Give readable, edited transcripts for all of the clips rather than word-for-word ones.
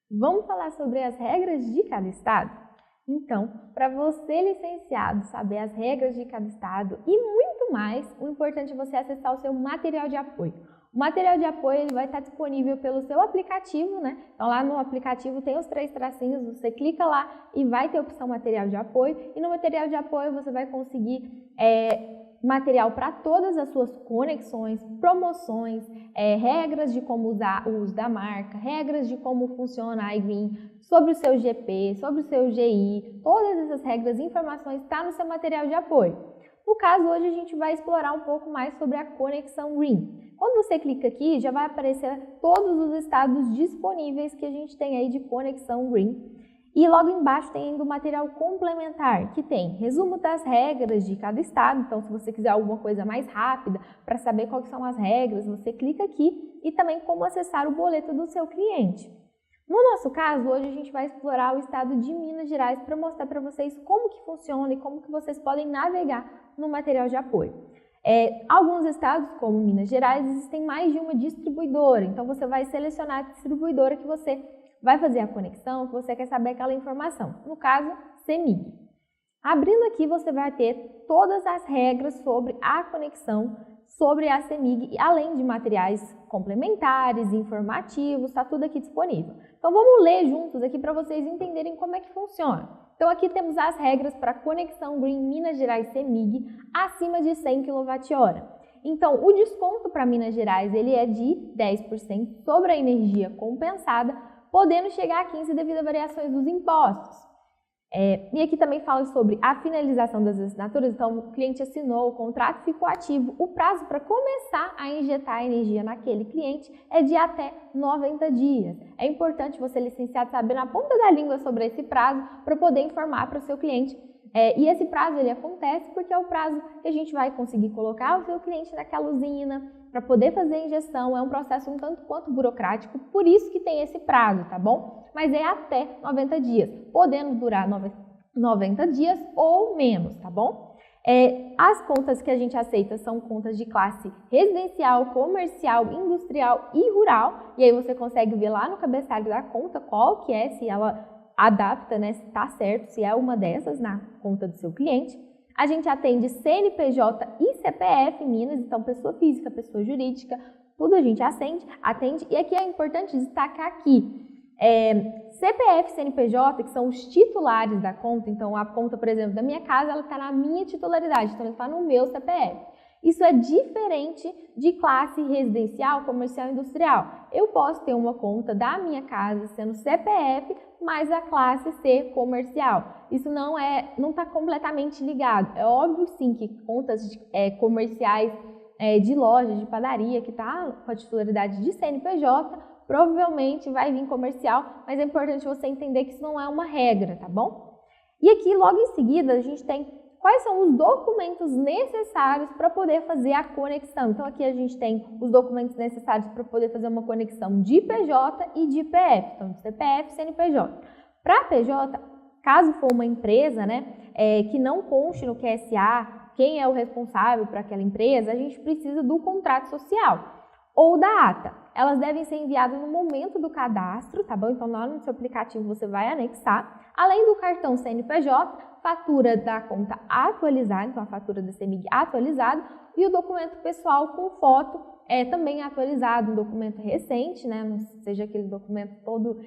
Vamos falar sobre as regras de cada estado? Então, para você, licenciado, saber as regras de cada estado e muito mais, o importante é você acessar o seu material de apoio. O material de apoio ele vai estar disponível pelo seu aplicativo, né? Então, lá no aplicativo tem os 3 tracinhos, você clica lá e vai ter a opção material de apoio. E no material de apoio você vai conseguir material para todas as suas conexões, promoções, regras de como usar o uso da marca, regras de como funciona a iGreen, sobre o seu GP, sobre o seu GI, todas essas regras e informações estão no seu material de apoio. No caso, hoje a gente vai explorar um pouco mais sobre a conexão Green. Quando você clica aqui, já vai aparecer todos os estados disponíveis que a gente tem aí de conexão Green. E logo embaixo tem ainda o material complementar, que tem resumo das regras de cada estado. Então, se você quiser alguma coisa mais rápida para saber quais são as regras, você clica aqui e também como acessar o boleto do seu cliente. No nosso caso, hoje a gente vai explorar o estado de Minas Gerais para mostrar para vocês como que funciona e como que vocês podem navegar no material de apoio. Alguns estados, como Minas Gerais, existem mais de uma distribuidora. Então, você vai selecionar a distribuidora que você vai fazer a conexão, que você quer saber aquela informação. No caso, CEMIG. Abrindo aqui, você vai ter todas as regras sobre a conexão, sobre a CEMIG, além de materiais complementares, informativos, está tudo aqui disponível. Então, vamos ler juntos aqui para vocês entenderem como é que funciona. Então, aqui temos as regras para conexão Green Minas Gerais CEMIG acima de 100 kWh. Então, o desconto para Minas Gerais ele é de 10% sobre a energia compensada, podendo chegar a 15% devido a variações dos impostos. E aqui também fala sobre a finalização das assinaturas, então o cliente assinou, o contrato ficou ativo, o prazo para começar a injetar energia naquele cliente é de até 90 dias. É importante você, licenciado, saber na ponta da língua sobre esse prazo para poder informar para o seu cliente. E esse prazo ele acontece porque é o prazo que a gente vai conseguir colocar o seu cliente naquela usina para poder fazer a injeção. É um processo um tanto quanto burocrático, por isso que tem esse prazo, tá bom? Mas é até 90 dias, podendo durar 90 dias ou menos, tá bom? As contas que a gente aceita são contas de classe residencial, comercial, industrial e rural. E aí você consegue ver lá no cabeçalho da conta qual que é, se ela adapta, né, se está certo, se é uma dessas na conta do seu cliente. A gente atende CNPJ e CPF Minas, então pessoa física, pessoa jurídica, tudo a gente atende. E aqui é importante destacar aqui, CPF e CNPJ, que são os titulares da conta, então a conta, por exemplo, da minha casa, ela está na minha titularidade, então ela está no meu CPF. Isso é diferente de classe residencial, comercial e industrial. Eu posso ter uma conta da minha casa sendo CPF, mas a classe ser comercial. Isso não está completamente ligado. É óbvio sim que contas comerciais de loja, de padaria, que está com a titularidade de CNPJ, provavelmente vai vir comercial, mas é importante você entender que isso não é uma regra, tá bom? E aqui, logo em seguida, a gente tem quais são os documentos necessários para poder fazer a conexão. Então, aqui a gente tem os documentos necessários para poder fazer uma conexão de PJ e de PF, então de CPF e CNPJ. Para PJ, caso for uma empresa, né, que não conste no QSA quem é o responsável por aquela empresa, a gente precisa do contrato social ou da ata. Elas devem ser enviadas no momento do cadastro, tá bom? Então, lá no seu aplicativo você vai anexar, além do cartão CNPJ, fatura da conta atualizada, então a fatura da CEMIG atualizada, e o documento pessoal com foto também atualizado, um documento recente, né? Não seja aquele documento todo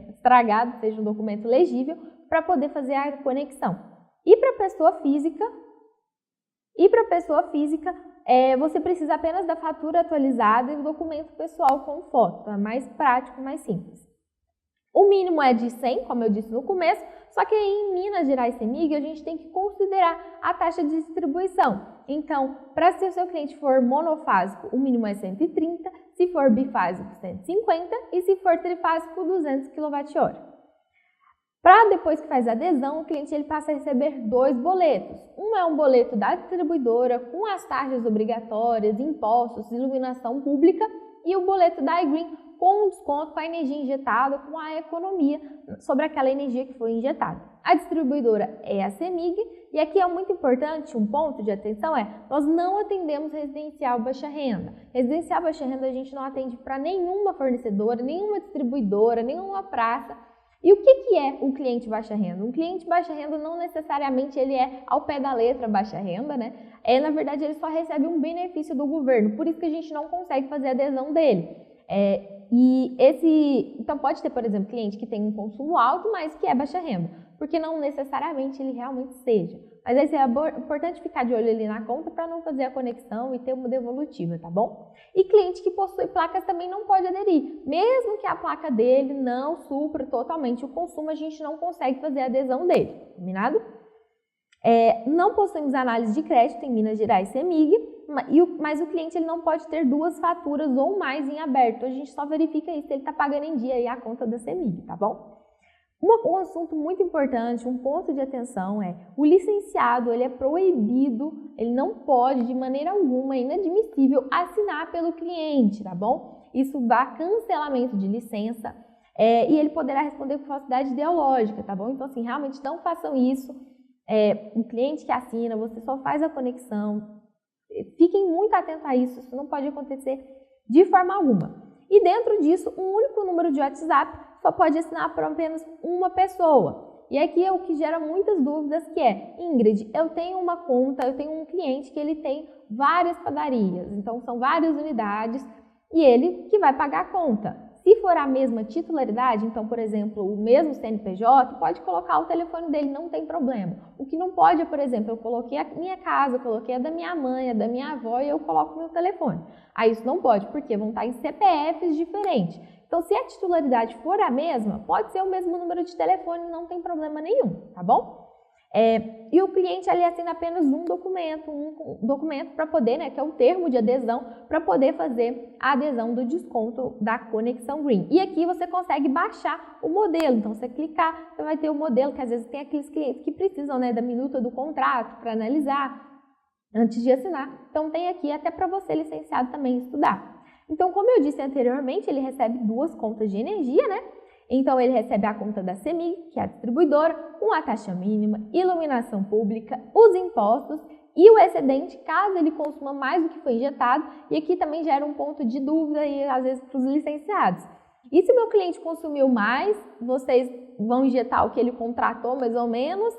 estragado, seja um documento legível, para poder fazer a conexão. E para pessoa física, você precisa apenas da fatura atualizada e o documento pessoal com foto. Então é mais prático, mais simples. O mínimo é de 100, como eu disse no começo, só que aí em Minas Gerais CEMIG a gente tem que considerar a taxa de distribuição. Então, para se o seu cliente for monofásico, o mínimo é 130, se for bifásico, 150 e se for trifásico, 200 kWh. Para depois que faz a adesão, o cliente ele passa a receber 2 boletos. Um é um boleto da distribuidora com as taxas obrigatórias, impostos, iluminação pública e o boleto da iGreen com o desconto, com a energia injetada, com a economia sobre aquela energia que foi injetada. A distribuidora é a CEMIG, e aqui é muito importante, um ponto de atenção nós não atendemos residencial baixa renda. Residencial baixa renda a gente não atende para nenhuma fornecedora, nenhuma distribuidora, nenhuma praça. E o que é um cliente baixa renda? Um cliente baixa renda não necessariamente ele é ao pé da letra baixa renda, né? Na verdade, ele só recebe um benefício do governo, por isso que a gente não consegue fazer adesão dele. Então pode ter, por exemplo, cliente que tem um consumo alto, mas que é baixa renda, porque não necessariamente ele realmente seja. Mas aí é importante ficar de olho ali na conta para não fazer a conexão e ter uma devolutiva, tá bom? E cliente que possui placas também não pode aderir. Mesmo que a placa dele não supra totalmente o consumo, a gente não consegue fazer a adesão dele, combinado? Não possuímos análise de crédito em Minas Gerais CEMIG, mas o cliente ele não pode ter 2 faturas ou mais em aberto. A gente só verifica isso se ele está pagando em dia aí a conta da CEMIG, tá bom? Um assunto muito importante, um ponto de atenção o licenciado, ele é proibido, ele não pode de maneira alguma, é inadmissível assinar pelo cliente, tá bom? Isso dá cancelamento de licença e ele poderá responder por falsidade ideológica, tá bom? Então assim, realmente não façam isso. O cliente que assina, você só faz a conexão, fiquem muito atentos a isso não pode acontecer de forma alguma. E dentro disso, um único número de WhatsApp só pode assinar por apenas uma pessoa. E aqui é o que gera muitas dúvidas, que Ingrid, eu tenho uma conta, eu tenho um cliente que ele tem várias padarias, então são várias unidades e ele que vai pagar a conta. Se for a mesma titularidade, então, por exemplo, o mesmo CNPJ, pode colocar o telefone dele, não tem problema. O que não pode é, por exemplo, eu coloquei a minha casa, eu coloquei a da minha mãe, a da minha avó e eu coloco o meu telefone. Aí isso não pode, porque vão estar em CPFs diferentes. Então, se a titularidade for a mesma, pode ser o mesmo número de telefone, não tem problema nenhum, tá bom? E o cliente ali assina apenas um documento para poder, que é o termo de adesão, para poder fazer a adesão do desconto da Conexão Green. E aqui você consegue baixar o modelo, então você clicar, você vai ter o modelo, que às vezes tem aqueles clientes que precisam da minuta do contrato para analisar antes de assinar. Então tem aqui até para você, licenciado, também estudar. Então, como eu disse anteriormente, ele recebe 2 contas de energia, Então, ele recebe a conta da CEMIG, que é a distribuidora, com a taxa mínima, iluminação pública, os impostos e o excedente, caso ele consuma mais do que foi injetado. E aqui também gera um ponto de dúvida, e às vezes, para os licenciados. E se o meu cliente consumiu mais, vocês vão injetar o que ele contratou, mais ou menos,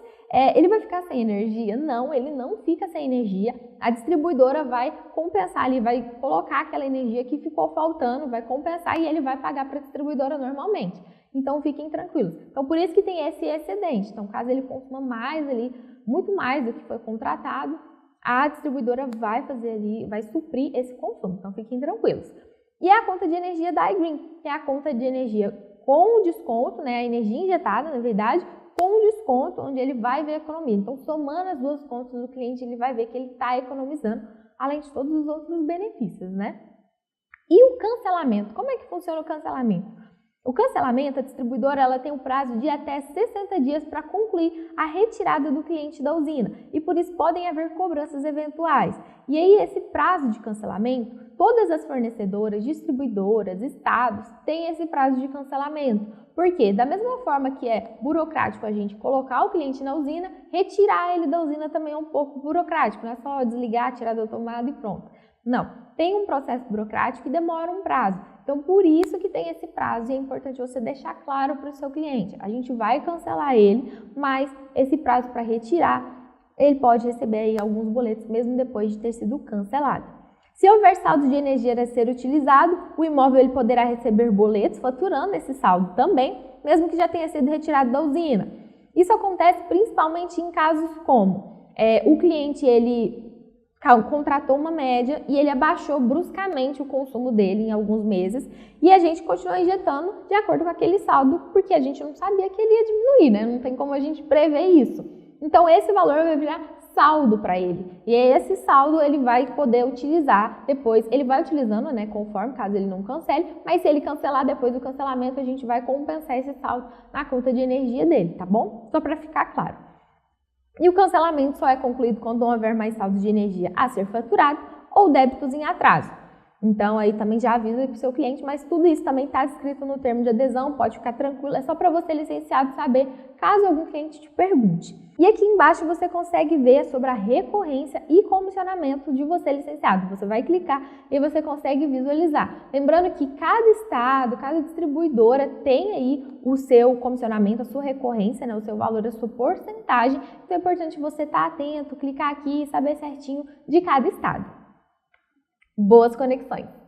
ele vai ficar sem energia? Não, ele não fica sem energia. A distribuidora vai compensar ali, vai colocar aquela energia que ficou faltando, vai compensar e ele vai pagar para a distribuidora normalmente. Então, fiquem tranquilos. Então, por isso que tem esse excedente. Então, caso ele consuma mais ali, muito mais do que foi contratado, a distribuidora vai fazer ali, vai suprir esse consumo. Então, fiquem tranquilos. E a conta de energia da iGreen, que é a conta de energia com desconto, a energia injetada, na verdade, com desconto, onde ele vai ver a economia. Então, somando as 2 contas do cliente, ele vai ver que ele está economizando, além de todos os outros benefícios, E o cancelamento? Como é que funciona o cancelamento? O cancelamento, a distribuidora ela tem um prazo de até 60 dias para concluir a retirada do cliente da usina e por isso podem haver cobranças eventuais. E aí esse prazo de cancelamento, todas as fornecedoras, distribuidoras, estados têm esse prazo de cancelamento. Por quê? Da mesma forma que é burocrático a gente colocar o cliente na usina, retirar ele da usina também é um pouco burocrático, não é só desligar, tirar da tomada e pronto. Não, tem um processo burocrático e demora um prazo. Então, por isso que tem esse prazo e é importante você deixar claro para o seu cliente. A gente vai cancelar ele, mas esse prazo para retirar, ele pode receber aí alguns boletos mesmo depois de ter sido cancelado. Se houver saldo de energia a ser utilizado, o imóvel ele poderá receber boletos faturando esse saldo também, mesmo que já tenha sido retirado da usina. Isso acontece principalmente em casos como o cliente ele contratou uma média e ele abaixou bruscamente o consumo dele em alguns meses e a gente continuou injetando de acordo com aquele saldo, porque a gente não sabia que ele ia diminuir, Não tem como a gente prever isso. Então, esse valor vai virar saldo para ele. E esse saldo ele vai poder utilizar depois. Ele vai utilizando, conforme, caso ele não cancele. Mas se ele cancelar depois do cancelamento, a gente vai compensar esse saldo na conta de energia dele, tá bom? Só para ficar claro. E o cancelamento só é concluído quando não houver mais saldo de energia a ser faturado ou débitos em atraso. Então, aí também já avisa para o seu cliente, mas tudo isso também está escrito no termo de adesão, pode ficar tranquilo, é só para você, licenciado, saber, caso algum cliente te pergunte. E aqui embaixo você consegue ver sobre a recorrência e comissionamento de você, licenciado. Você vai clicar e você consegue visualizar. Lembrando que cada estado, cada distribuidora tem aí o seu comissionamento, a sua recorrência, né, o seu valor, a sua porcentagem. Então é importante você estar atento, clicar aqui e saber certinho de cada estado. Boas conexões!